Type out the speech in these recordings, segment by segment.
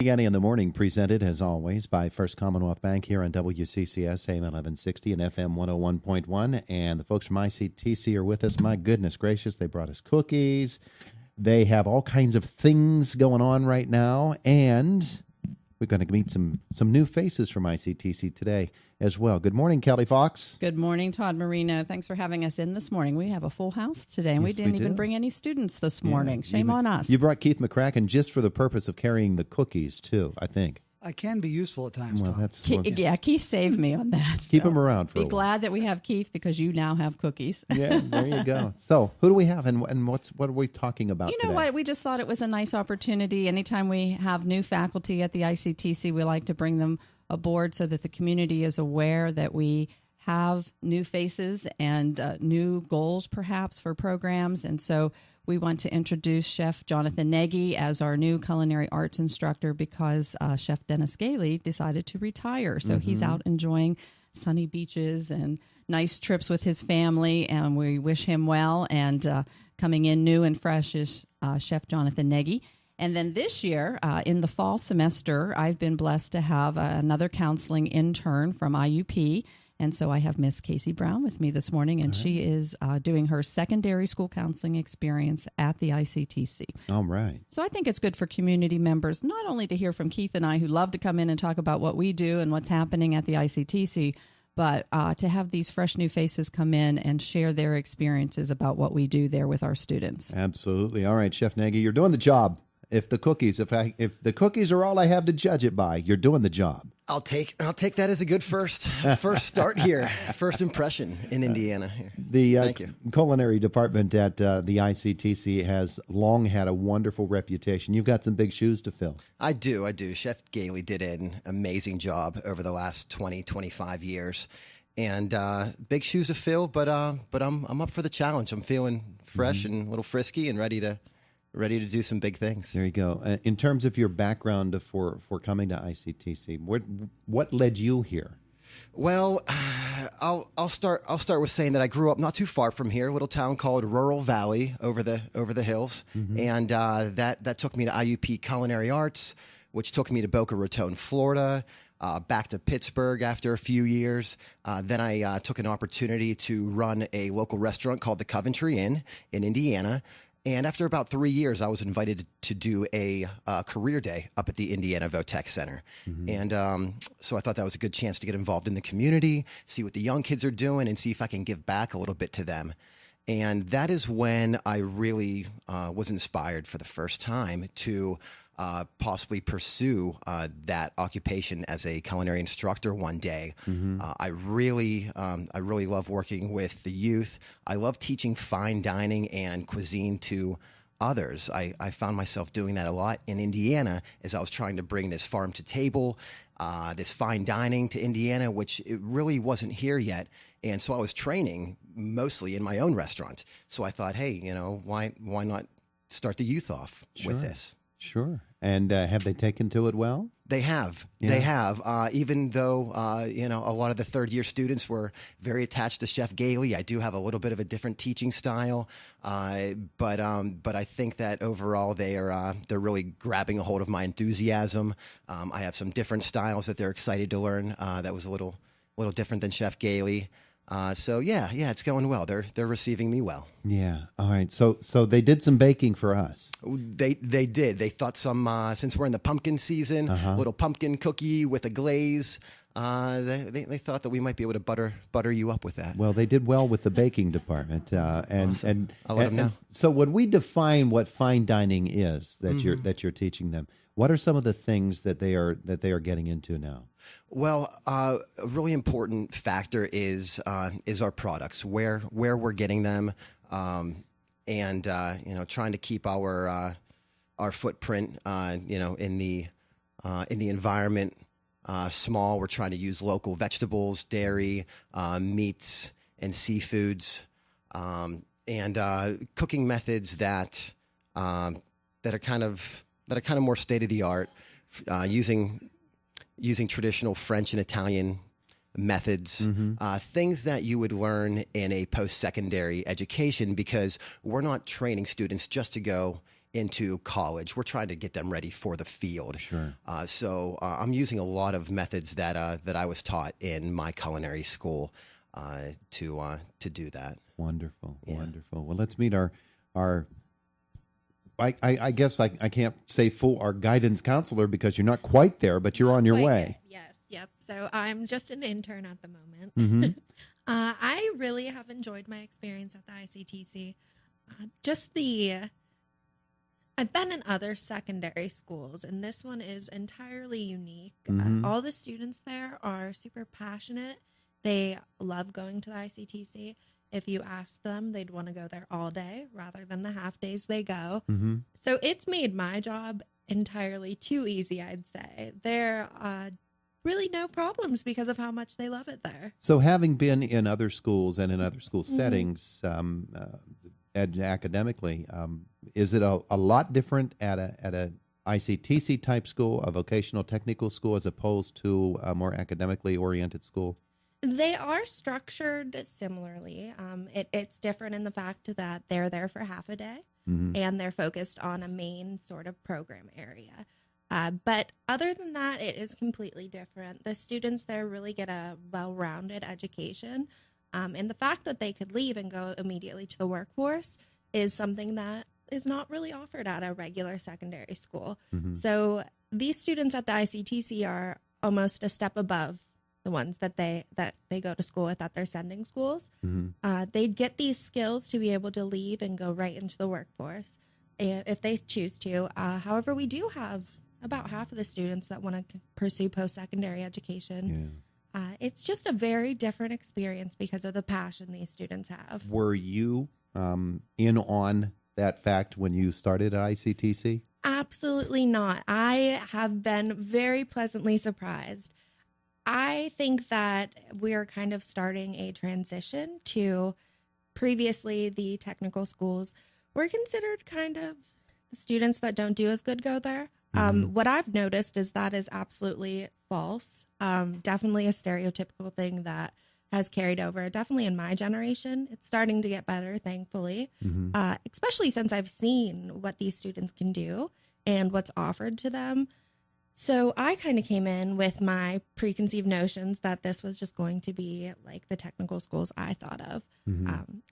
Annie in the Morning, presented as always by First Commonwealth Bank here on WCCS AM 1160 and FM 101.1. And the folks from ICTC are with us. My goodness gracious, they brought us cookies. They have all kinds of things going on right now. And we're going to meet some new faces from ICTC today as well. Good morning, Kelly Fox. Good morning, Todd Marino. Thanks for having us in this morning. We have a full house today, and Yes, we didn't we even do. bring any students this morning. Shame on us. You brought Keith McCracken just for the purpose of carrying the cookies, too, I think. I can be useful at times, Well, Todd. that's Yeah, Keith saved me on that. Keep him around for a Be while. glad that we have Keith because you now have cookies. Yeah, there you go. So, who do we have, and what are we talking about You know today? what? We just thought it was a nice opportunity. Anytime we have new faculty at the ICTC, we like to bring them aboard so that the community is aware that we have new faces and new goals, perhaps, for programs. And so we want to introduce Chef Jonathan Nagy as our new culinary arts instructor because Chef Dennis Gailey decided to retire. So he's out enjoying sunny beaches and nice trips with his family, and we wish him well. And coming in new and fresh is Chef Jonathan Nagy. And then this year, in the fall semester, I've been blessed to have another counseling intern from IUP. And so I have Miss Casey Brown with me this morning, and she is doing her secondary school counseling experience at the ICTC. All right. So I think it's good for community members, not only to hear from Keith and I, who love to come in and talk about what we do and what's happening at the ICTC, but to have these fresh new faces come in and share their experiences about what we do there with our students. Absolutely. All right, Chef Nagy, you're doing the job. If the cookies are all I have to judge it by, you're doing the job. I'll take that as a good first start here, first impression in Indiana. The Thank you. culinary department at the ICTC has long had a wonderful reputation. You've got some big shoes to fill. I do. Chef Gailey did an amazing job over the last 20, 25 years. And big shoes to fill, but I'm up for the challenge. I'm feeling fresh and a little frisky and ready to do some big things. There you go. In terms of your background for coming to ICTC, what led you here? Well, I'll start with saying that I grew up not too far from here, a little town called Rural Valley over the hills, and that took me to IUP Culinary Arts, which took me to Boca Raton, Florida. Back to Pittsburgh after a few years. Then I took an opportunity to run a local restaurant called the Coventry Inn in Indiana. And after about 3 years, I was invited to do a career day up at the Indiana Votech Center. And so I thought that was a good chance to get involved in the community, see what the young kids are doing, and see if I can give back a little bit to them. And that is when I really was inspired for the first time to possibly pursue that occupation as a culinary instructor one day. I really love working with the youth. I love teaching fine dining and cuisine to others. I found myself doing that a lot in Indiana as I was trying to bring this farm to table, this fine dining to Indiana, which it really wasn't here yet. And so I was training mostly in my own restaurant. So I thought, hey, why not start the youth off with this? Sure. And have they taken to it well? They have. Yeah. They have. Even though, a lot of the third-year students were very attached to Chef Gailey, I do have a little bit of a different teaching style. But I think that overall they're really grabbing a hold of my enthusiasm. I have some different styles that they're excited to learn. That was a little different than Chef Gailey. So yeah, it's going well. They're receiving me well. Yeah. All right. So they did some baking for us. They did. They thought since we're in the pumpkin season, a little pumpkin cookie with a glaze. They thought that we might be able to butter you up with that. Well, they did well with the baking department, Awesome. and I'll let them know. and so when we define what fine dining is that you're teaching them, what are some of the things that they are getting into now? Well, a really important factor is our products, where we're getting them, and trying to keep our footprint, in the environment small. We're trying to use local vegetables, dairy, meats, and seafoods, and cooking methods that are kind of more state of the art, using traditional French and Italian methods, things that you would learn in a post-secondary education, because we're not training students just to go into college. We're trying to get them ready for the field. Sure. So I'm using a lot of methods that I was taught in my culinary school to do that. Wonderful, Yeah. wonderful. Well, let's meet our I guess I can't say our guidance counselor because you're not quite there, but you're on your Quite way. yet, yes, yep. So I'm just an intern at the moment. Mm-hmm. I really have enjoyed my experience at the ICTC. I've been in other secondary schools, and this one is entirely unique. Mhm. All the students there are super passionate. They love going to the ICTC. If you ask them, they'd want to go there all day rather than the half days they go. Mm-hmm. So it's made my job entirely too easy, I'd say. There are really no problems because of how much they love it there. So, having been in other schools and in other school settings, academically, is it a lot different at a ICTC type school, a vocational technical school, as opposed to a more academically oriented school? They are structured similarly. It's different in the fact that they're there for half a day and they're focused on a main sort of program area. But other than that, it is completely different. The students there really get a well-rounded education. And the fact that they could leave and go immediately to the workforce is something that is not really offered at a regular secondary school. So these students at the ICTC are almost a step above the ones that they go to school with at their sending schools. They'd get these skills to be able to leave and go right into the workforce if they choose to. However, we do have about half of the students that want to pursue post-secondary education. Yeah. It's just a very different experience because of the passion these students have. Were you in on that fact when you started at ICTC? Absolutely not. I have been very pleasantly surprised. I think that we're kind of starting a transition to previously the technical schools were considered kind of the students that don't do as good go there. What I've noticed is that is absolutely false. Definitely a stereotypical thing that has carried over, definitely in my generation. It's starting to get better, thankfully, especially since I've seen what these students can do and what's offered to them. So I kind of came in with my preconceived notions that this was just going to be like the technical schools I thought of.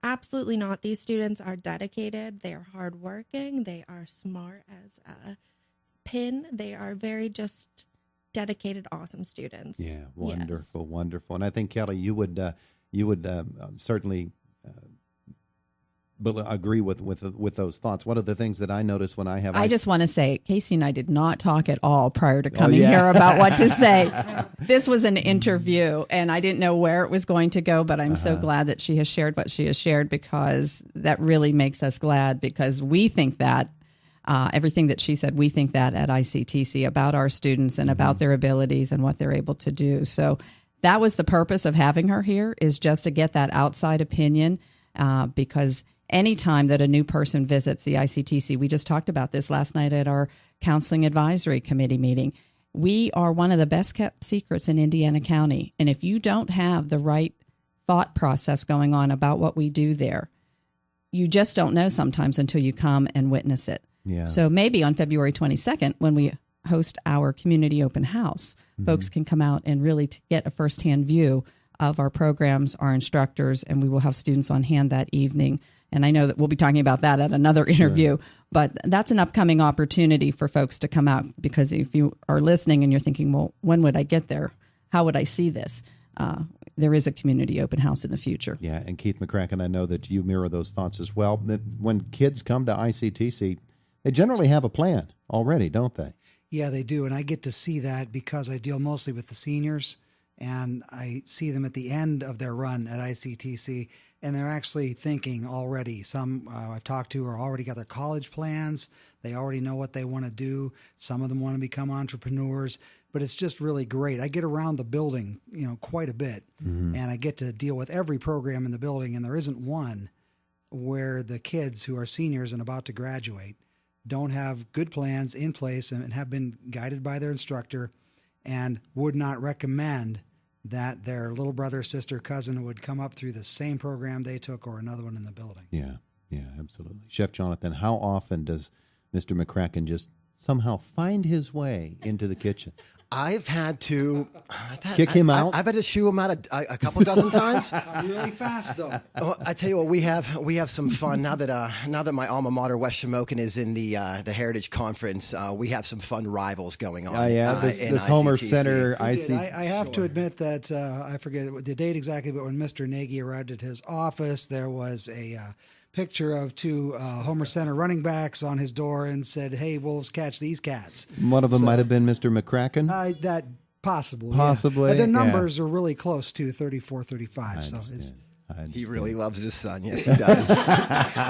Absolutely not. These students are dedicated. They are hardworking. They are smart as a pin. They are very just dedicated, awesome students. Yeah, wonderful, wonderful. And I think, Kelly, you would certainly agree with those thoughts. One of the things that I notice when I have... I just want to say, Casey and I did not talk at all prior to coming here about what to say. This was an interview, and I didn't know where it was going to go, but I'm so glad that she has shared what she has shared, because that really makes us glad, because we think that everything that she said, we think that at ICTC about our students and about their abilities and what they're able to do. So that was the purpose of having her here, is just to get that outside opinion, because anytime that a new person visits the ICTC, we just talked about this last night at our Counseling Advisory Committee meeting, we are one of the best kept secrets in Indiana County. And if you don't have the right thought process going on about what we do there, you just don't know sometimes until you come and witness it. Yeah. So maybe on February 22nd, when we host our community open house, folks can come out and really get a firsthand view of our programs, our instructors, and we will have students on hand that evening. And I know that we'll be talking about that at another interview, but that's an upcoming opportunity for folks to come out, because if you are listening and you're thinking, well, when would I get there? How would I see this? There is a community open house in the future. Yeah, and Keith McCracken, I know that you mirror those thoughts as well. That when kids come to ICTC, they generally have a plan already, don't they? Yeah, they do. And I get to see that because I deal mostly with the seniors, and I see them at the end of their run at ICTC, and they're actually thinking already. Some I've talked to are already got their college plans. They already know what they want to do. Some of them want to become entrepreneurs, but it's just really great. I get around the building, quite a bit, and I get to deal with every program in the building, and there isn't one where the kids who are seniors and about to graduate don't have good plans in place and have been guided by their instructor, and would not recommend that their little brother, sister, cousin would come up through the same program they took or another one in the building. Yeah, absolutely. Chef Jonathan, how often does Mr. McCracken just somehow find his way into the kitchen? I've had to Kick him out? I've had to shoo him out a couple dozen times. Really fast, though. Well, I tell you what, we have some fun now that my alma mater West Shamokin is in the Heritage Conference. We have some fun rivals going on. This Homer ICTC. Center. I have to admit that I forget the date exactly, but when Mr. Nagy arrived at his office, there was a picture of two Homer Center running backs on his door and said, "Hey, Wolves, catch these cats." One of them might have been Mr. McCracken. That possibly. Possibly, But the yeah. numbers are really close to 34, 35. So it's, He really loves his son. Yes, he does.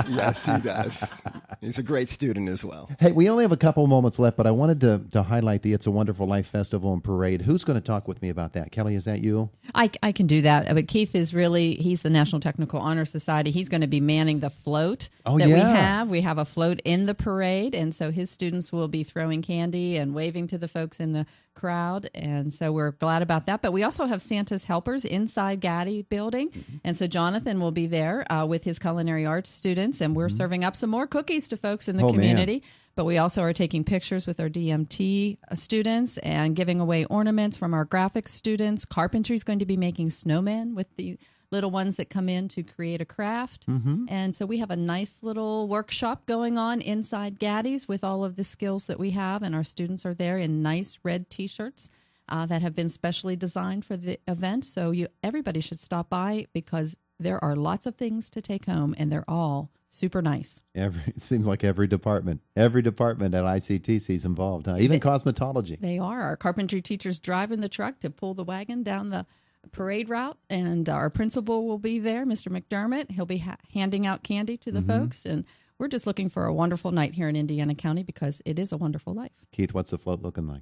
Yes, he does. He's a great student as well. Hey, we only have a couple moments left, but I wanted to highlight the It's a Wonderful Life Festival and Parade. Who's going to talk with me about that? Kelly, is that you? I can do that. But Keith is he's the National Technical Honor Society. He's going to be manning the float that we have. We have a float in the parade, and so his students will be throwing candy and waving to the folks in the crowd, and so we're glad about that. But we also have Santa's helpers inside Gaddy building, and so Jonathan will be there with his culinary arts students, and we're serving up some more cookies to folks in the community. But we also are taking pictures with our DMT students and giving away ornaments from our graphics students. Carpentry is going to be making snowmen with the little ones that come in to create a craft. And so we have a nice little workshop going on inside Gaddy's with all of the skills that we have, and our students are there in nice red T-shirts that have been specially designed for the event. So everybody should stop by because there are lots of things to take home, and they're all super nice. It seems like every department at ICTC is involved, huh? Even cosmetology. They are. Our carpentry teachers driving the truck to pull the wagon down the parade route, and our principal will be there, Mr. McDermott. He'll be handing out candy to the folks, and we're just looking for a wonderful night here in Indiana County because it is a wonderful life. Keith, what's the float looking like?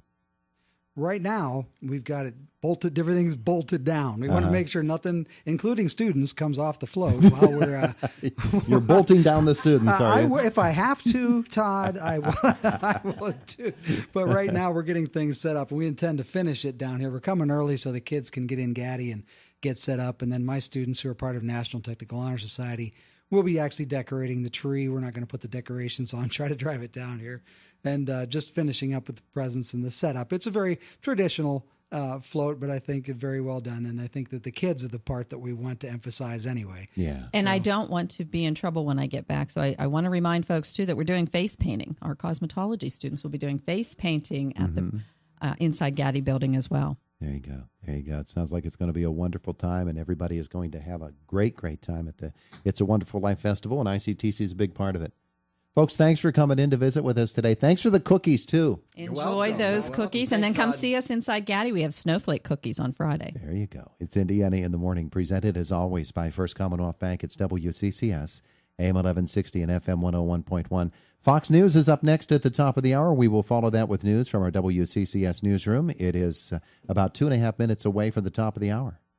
right now, we've got it bolted, everything's bolted down. We want to make sure nothing, including students, comes off the float while we're... You're bolting down the students, are you? If I have to, Todd, I will too. But right now, we're getting things set up. We intend to finish it down here. We're coming early so the kids can get in Gaddy and get set up. And then my students who are part of National Technical Honor Society will be actually decorating the tree. We're not going to put the decorations on, try to drive it down here. And just finishing up with the presents and the setup. It's a very traditional float, but I think it's very well done. And I think that the kids are the part that we want to emphasize anyway. Yeah. And I don't want to be in trouble when I get back. So I want to remind folks, too, that we're doing face painting. Our cosmetology students will be doing face painting at the inside Gaddy building as well. There you go. There you go. It sounds like it's going to be a wonderful time, and everybody is going to have a great, great time at the It's a Wonderful Life Festival, and ICTC is a big part of it. Folks, thanks for coming in to visit with us today. Thanks for the cookies, too. Enjoy those cookies, and then come see us inside Gaddy. We have snowflake cookies on Friday. There you go. It's Indiana in the Morning, presented as always by First Commonwealth Bank. It's WCCS, AM 1160 and FM 101.1. Fox News is up next at the top of the hour. We will follow that with news from our WCCS newsroom. It is about 2.5 minutes away from the top of the hour.